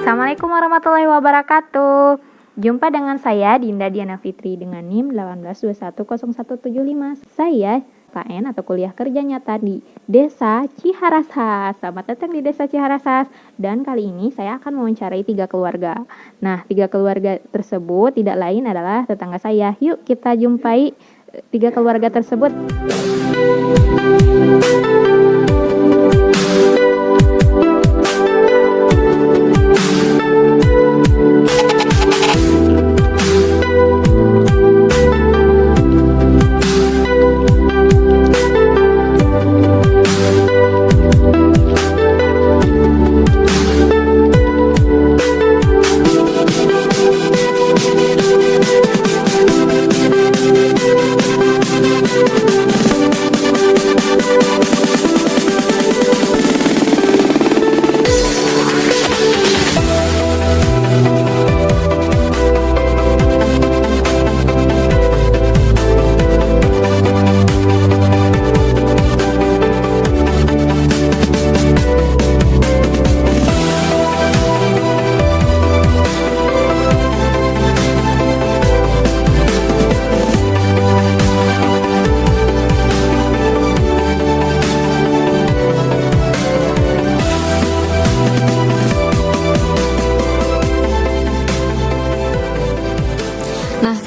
Assalamualaikum warahmatullahi wabarakatuh. Jumpa dengan saya Dinda Diana Fitri dengan NIM 18210175. Saya KN atau kuliah kerja nyata di Desa Ciharasas. Selamat datang di Desa Ciharasas. Dan kali ini saya akan mewawancarai 3 keluarga. Nah, 3 keluarga tersebut tidak lain adalah tetangga saya. Yuk kita jumpai 3 keluarga tersebut.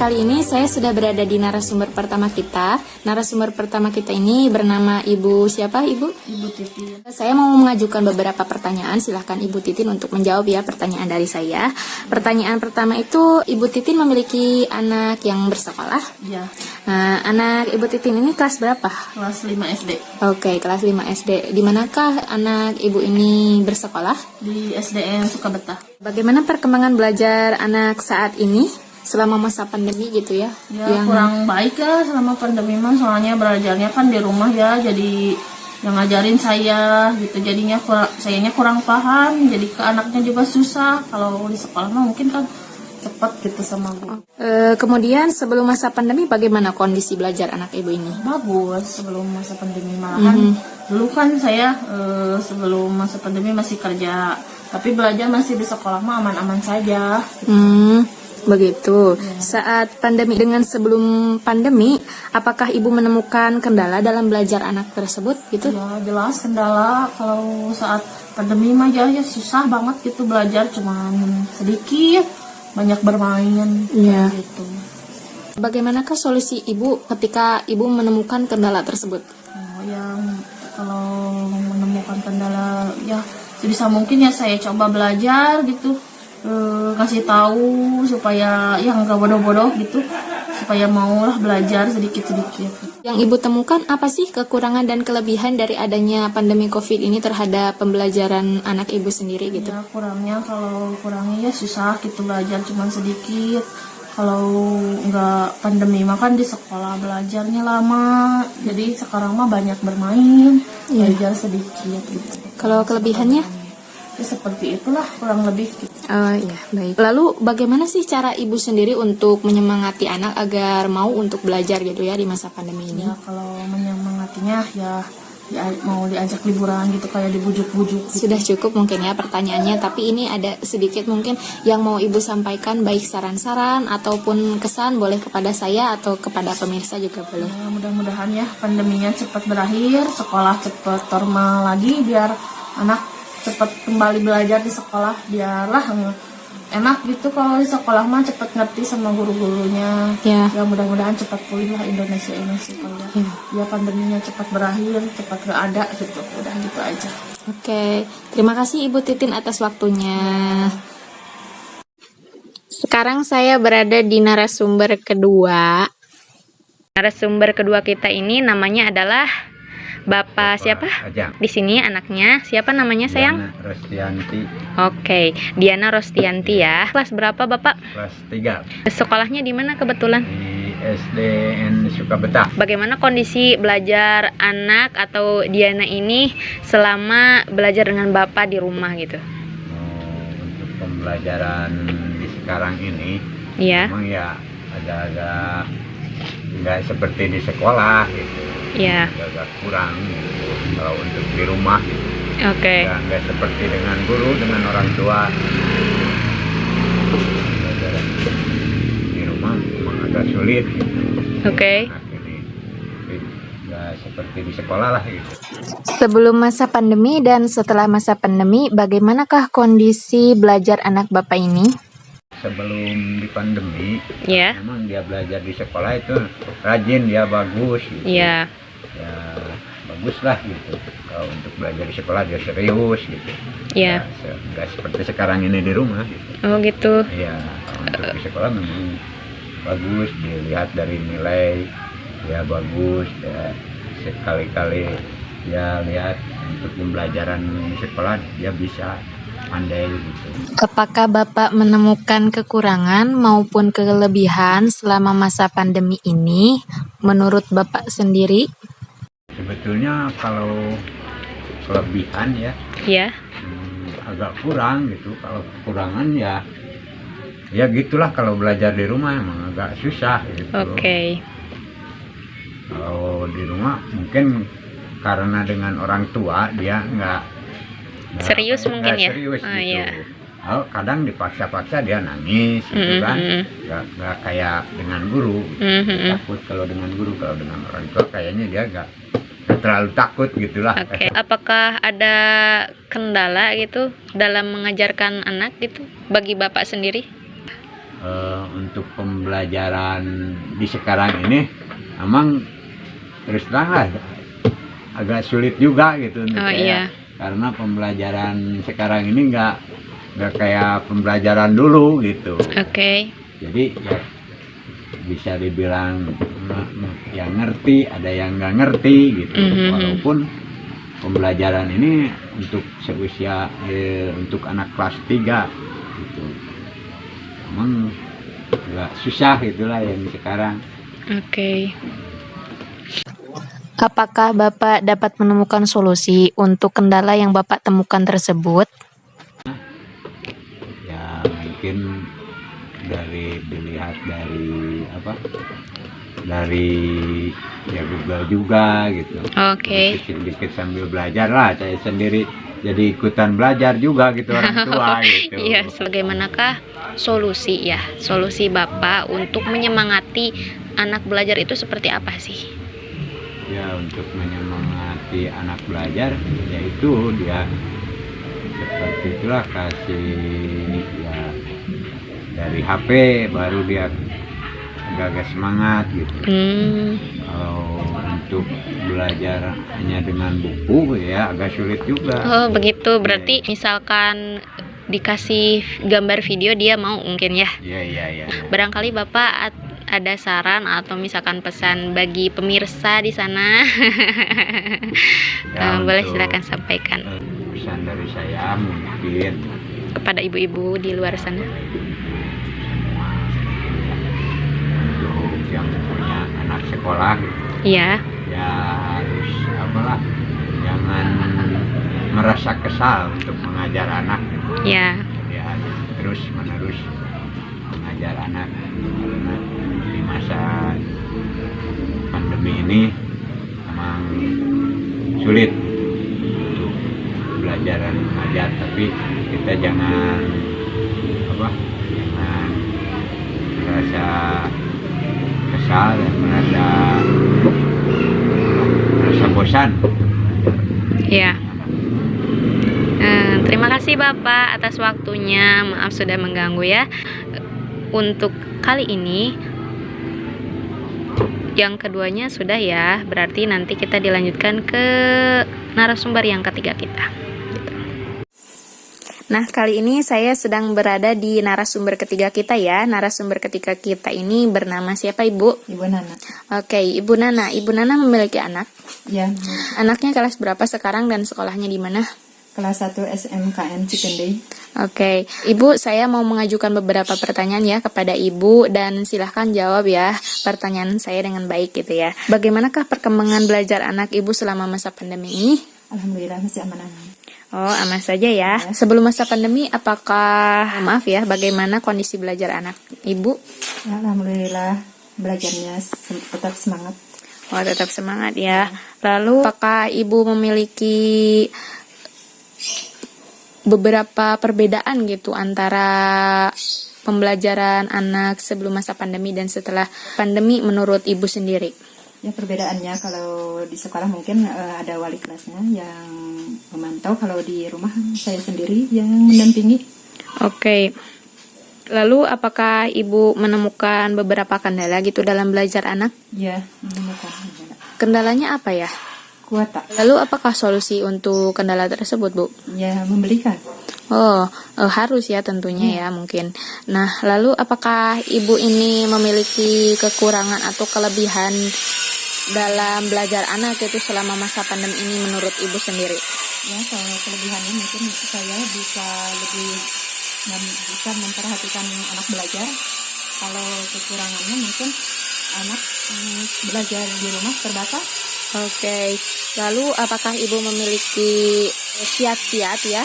Kali ini saya sudah berada di narasumber pertama kita. Narasumber pertama kita ini bernama Ibu siapa, Ibu? Ibu Titin. Saya mau mengajukan beberapa pertanyaan. Silahkan Ibu Titin untuk menjawab ya pertanyaan dari saya. Pertanyaan pertama itu, Ibu Titin memiliki anak yang bersekolah? Ya. Nah, anak Ibu Titin ini kelas berapa? Kelas 5 SD. Oke, kelas 5 SD. Di manakah anak Ibu ini bersekolah? Di SDN Sukabetah. Bagaimana perkembangan belajar anak saat ini? Selama masa pandemi gitu ya? Ya, kurang baik ya selama pandemi mah, soalnya belajarnya kan di rumah ya, jadi yang ngajarin saya gitu, jadinya sayanya kurang paham, jadi ke anaknya juga susah. Kalau di sekolah mah mungkin kan cepat gitu sama Bu. Kemudian sebelum masa pandemi bagaimana kondisi belajar anak Ibu ini? Bagus sebelum masa pandemi, malahan dulu kan saya sebelum masa pandemi masih kerja, tapi belajar masih di sekolah mah aman-aman saja gitu. Begitu. Ya. Saat pandemi dengan sebelum pandemi, apakah Ibu menemukan kendala dalam belajar anak tersebut gitu? Ya, jelas kendala. Kalau saat pandemi mah ya susah banget gitu belajar, cuman sedikit, banyak bermain gitu. Bagaimanakah solusi Ibu ketika Ibu menemukan kendala tersebut? Kalau menemukan kendala ya sebisa mungkin ya saya coba belajar gitu. Kasih tahu supaya yang nggak bodoh-bodoh gitu, supaya maulah belajar sedikit-sedikit. Yang Ibu temukan apa sih kekurangan dan kelebihan dari adanya pandemi COVID ini terhadap pembelajaran anak Ibu sendiri gitu? Ya, kurangnya ya susah gitu belajar cuma sedikit. Kalau nggak pandemi mah kan di sekolah belajarnya lama, jadi sekarang mah banyak bermain, belajar sedikit gitu. Kalau kelebihannya? Ya, seperti itulah kurang lebih gitu. Oh iya, baik. Lalu bagaimana sih cara Ibu sendiri untuk menyemangati anak agar mau untuk belajar gitu ya di masa pandemi ini? Ya, kalau menyemangatinya ya mau diajak liburan gitu, kayak dibujuk-bujuk gitu. Sudah cukup mungkin ya pertanyaannya, tapi ini ada sedikit mungkin yang mau Ibu sampaikan, baik saran-saran ataupun kesan, boleh kepada saya atau kepada pemirsa juga boleh. Ya, mudah-mudahan ya pandeminya cepat berakhir, sekolah cepat normal lagi, biar anak cepat kembali belajar di sekolah, biarlah enak gitu kalau di sekolah mah cepat ngerti sama guru-gurunya. Ya mudah-mudahan cepat pulih lah Indonesia ini sih kalau ya pandeminya cepat berakhir, cepat gak ada gitu, udah gitu aja. Oke, terima kasih Ibu Titin atas waktunya. Sekarang saya berada di narasumber kedua. Narasumber kedua kita ini namanya adalah Bapak siapa? Ajang. Di sini anaknya siapa namanya sayang? Diana Rostianti. Oke, Diana Rostianti ya. Kelas berapa Bapak? Kelas 3. Sekolahnya di mana kebetulan? Di SDN Sukabetah. Bagaimana kondisi belajar anak atau Diana ini selama belajar dengan Bapak di rumah gitu? Untuk pembelajaran di sekarang ini, Iya. memang ya agak-agak nggak seperti di sekolah gitu. Ya, Agak kurang gitu. Kalau untuk di rumah gitu. oke. Nggak seperti dengan guru, dengan orang tua. Belajar di rumah memang agak sulit gitu. Oke. Nah, jadi nggak seperti di sekolah lah gitu. Sebelum masa pandemi dan setelah masa pandemi, bagaimanakah kondisi belajar anak Bapak ini? Sebelum di pandemi, Ya. memang dia belajar di sekolah itu rajin, dia bagus gitu. Ya. Ya bagus lah gitu. Kalau untuk belajar di sekolah dia serius gitu. Ya. Nggak seperti sekarang ini di rumah gitu. Oh gitu. Iya, untuk di sekolah memang bagus, dilihat dari nilai ya bagus ya, sekali-kali ya lihat untuk pembelajaran di sekolah dia bisa pandai gitu. Apakah Bapak menemukan kekurangan maupun kelebihan selama masa pandemi ini menurut Bapak sendiri? Sebetulnya kalau kelebihan ya Ya. agak kurang gitu. Kalau kekurangan ya gitulah, kalau belajar di rumah emang agak susah gitu. Oke. Kalau di rumah mungkin karena dengan orang tua dia nggak Serius mungkin ya? serius Oh, gitu. iya. Oh, kadang dipaksa-paksa dia nangis gitu kan. Nggak kayak dengan guru. Takut kalau dengan guru, kalau dengan orang tua kayaknya dia nggak terlalu takut gitulah. Oke. Apakah ada kendala gitu dalam mengajarkan anak gitu bagi Bapak sendiri? Untuk pembelajaran di sekarang ini memang terus terang lah agak sulit juga gitu untuk Oh, saya. iya. Karena pembelajaran sekarang ini nggak kayak pembelajaran dulu gitu. Oke. Jadi ya bisa dibilang yang ngerti, ada yang nggak ngerti gitu. Walaupun pembelajaran ini untuk seusia untuk anak kelas 3 gitu. Emang agak susah itulah yang sekarang. Oke. Apakah Bapak dapat menemukan solusi untuk kendala yang Bapak temukan tersebut? Ya mungkin dilihat dari ya Google juga gitu. Oke. Sedikit sambil belajar lah, saya sendiri jadi ikutan belajar juga gitu, orang tua gitu. Iya, bagaimanakah solusi Bapak untuk menyemangati anak belajar itu seperti apa sih? Ya untuk menyemangati anak belajar yaitu dia seperti itulah, kasih ya dari HP baru dia agak semangat gitu. Kalau untuk belajar hanya dengan buku ya agak sulit juga. Oh begitu, berarti misalkan dikasih gambar video dia mau mungkin ya. Iya. Barangkali Bapak ada saran atau misalkan pesan bagi pemirsa di sana. Ya, Boleh untuk silakan sampaikan pesan dari saya mungkin kepada ibu-ibu di luar sana. untuk yang punya anak sekolah Iya. ya harus jangan merasa kesal untuk mengajar anak. Ya. Ya harus terus menerus mengajar anak, karena di masa pandemi ini memang sulit untuk belajar dan mengajar, tapi kita jangan merasa kesal dan merasa bosan. Ya. Terima kasih Bapak atas waktunya. Maaf sudah mengganggu ya. Untuk kali ini yang keduanya sudah ya. Berarti nanti kita dilanjutkan ke narasumber yang ketiga kita. Nah, kali ini saya sedang berada di narasumber ketiga kita ya. Narasumber ketiga kita ini bernama siapa, Ibu? Ibu Nana. Oke, Ibu Nana. Ibu Nana memiliki anak. Ya, Anaknya kelas berapa sekarang dan sekolahnya di mana? kelas 1 SMKN Cikendey. Oke, Ibu, saya mau mengajukan beberapa pertanyaan ya kepada Ibu dan silahkan jawab ya pertanyaan saya dengan baik gitu ya. Bagaimanakah perkembangan belajar anak Ibu selama masa pandemi ini? Alhamdulillah masih aman-aman. Oh, aman saja ya. Sebelum masa pandemi, bagaimana kondisi belajar anak Ibu? Ya, alhamdulillah belajarnya tetap semangat. Oh, tetap semangat ya. Lalu apakah Ibu memiliki beberapa perbedaan gitu antara pembelajaran anak sebelum masa pandemi dan setelah pandemi menurut Ibu sendiri? Ya, perbedaannya kalau di sekolah mungkin ada wali kelasnya yang memantau, kalau di rumah saya sendiri yang mendampingi. Oke. Lalu apakah Ibu menemukan beberapa kendala gitu dalam belajar anak? Ya, menemukan Kendalanya apa ya? kuota. Lalu apakah solusi untuk kendala tersebut, Bu? Ya, membelikan. Oh, harus ya tentunya ya mungkin. Nah, lalu apakah Ibu ini memiliki kekurangan atau kelebihan dalam belajar anak itu selama masa pandemi ini menurut Ibu sendiri? Ya, kalau kelebihannya mungkin saya bisa lebih bisa memperhatikan anak belajar. Kalau kekurangannya mungkin anak belajar di rumah terbatas. Oke. Lalu apakah Ibu memiliki kiat-kiat ya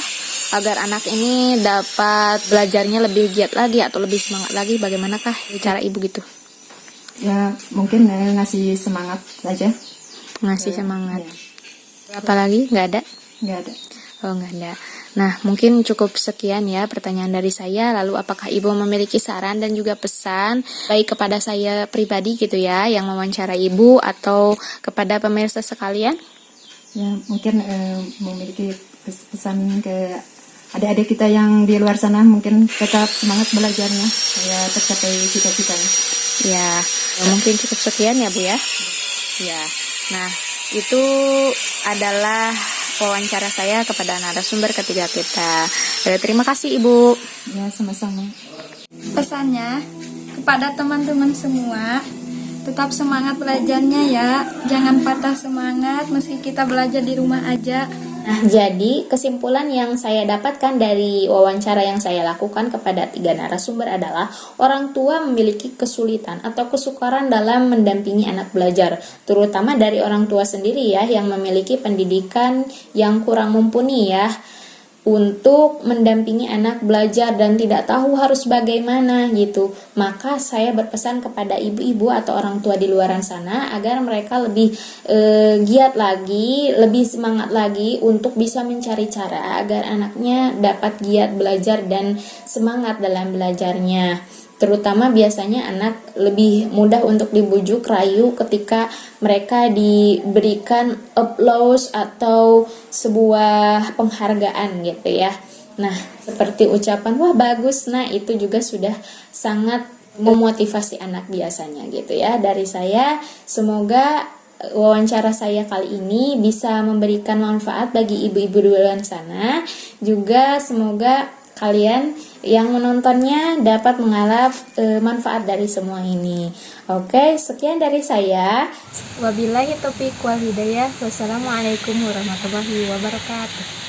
agar anak ini dapat belajarnya lebih giat lagi atau lebih semangat lagi? Bagaimanakah cara Ibu gitu? Ya, mungkin ngasih semangat saja. Ngasih semangat. Ya, Apalagi nggak ada? nggak ada. Oh, nggak ada. Nah, mungkin cukup sekian ya pertanyaan dari saya. Lalu apakah Ibu memiliki saran dan juga pesan baik kepada saya pribadi gitu ya yang mewawancara Ibu atau kepada pemirsa sekalian? Ya, mungkin memiliki pesan ke adik-adik kita yang di luar sana, mungkin tetap semangat belajarnya supaya tercapai cita-citanya. Ya, mungkin cukup sekian ya Bu ya. Ya. Nah, itu adalah wawancara saya kepada narasumber ketiga kita. Terima kasih Ibu. Ya, sama-sama. Pesannya kepada teman-teman semua, tetap semangat belajarnya ya. Jangan patah semangat meski kita belajar di rumah aja. Nah, jadi kesimpulan yang saya dapatkan dari wawancara yang saya lakukan kepada 3 narasumber adalah orang tua memiliki kesulitan atau kesukaran dalam mendampingi anak belajar, terutama dari orang tua sendiri ya yang memiliki pendidikan yang kurang mumpuni ya untuk mendampingi anak belajar dan tidak tahu harus bagaimana gitu. Maka saya berpesan kepada ibu-ibu atau orang tua di luar sana agar mereka lebih giat lagi, lebih semangat lagi untuk bisa mencari cara agar anaknya dapat giat belajar dan semangat dalam belajarnya. Terutama biasanya anak lebih mudah untuk dibujuk rayu ketika mereka diberikan applause atau sebuah penghargaan gitu ya. Nah, seperti ucapan wah bagus, nah itu juga sudah sangat memotivasi anak biasanya gitu ya. Dari saya, semoga wawancara saya kali ini bisa memberikan manfaat bagi ibu-ibu di luar sana. Juga semoga kalian yang menontonnya dapat mengalami manfaat dari semua ini. Oke, sekian dari saya. Wabillahi taufiq wal hidayah. Wassalamualaikum warahmatullahi wabarakatuh.